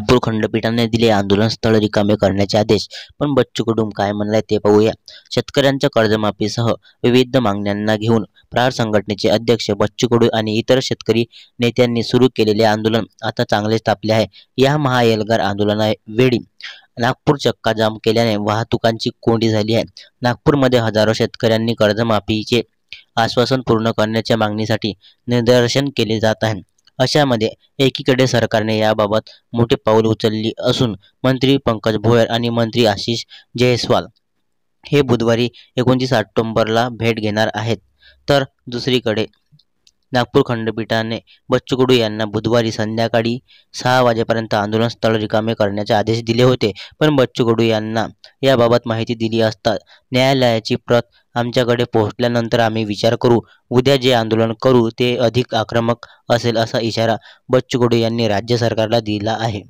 नागपूर खंडपीठाने दिले आंदोलन स्थळ रिकामे करण्याचे आदेश। पण बच्चू कडू काय म्हणाले ते पाहूया। शेतकऱ्यांच्या कर्जमाफीसह विविध मागण्यांना घेऊन प्रहार संघटनेचे अध्यक्ष बच्चू कडू आणि इतर शेतकरी नेत्यांनी सुरू केलेले आंदोलन आता चांगलेच तापले आहे। या महाएल्गार आंदोलनावेळी नागपूर चक्काजाम केल्याने वाहतुकांची कोंडी झाली आहे। नागपूरमध्ये हजारो शेतकऱ्यांनी कर्जमाफीचे आश्वासन पूर्ण करण्याच्या मागणीसाठी निदर्शन केले जात आहे। अशामध्ये एकीकडे सरकारने याबाबत मोठे पाऊल उचलली असून मंत्री पंकज भोयर आणि मंत्री आशिष जयस्वाल हे बुधवारी 29 ऑक्टोबरला भेट घेणार आहेत, तर दुसरीकडे नागपूर खंडपीठाने बच्चू कडू यांना बुधवारी संध्याकाळी 6 वाजेपर्यंत आंदोलन स्थळ रिकामे करण्याचे आदेश दिले होते। पण बच्चू कडू यांना याबाबत माहिती दिली असता न्यायालयाची प्रत आमच्याकडे पोहोचल्यानंतर आम्ही विचार करू, उद्या जे आंदोलन करू ते अधिक आक्रमक असेल असा इशारा बच्चू कडू यांनी राज्य सरकारला दिला आहे।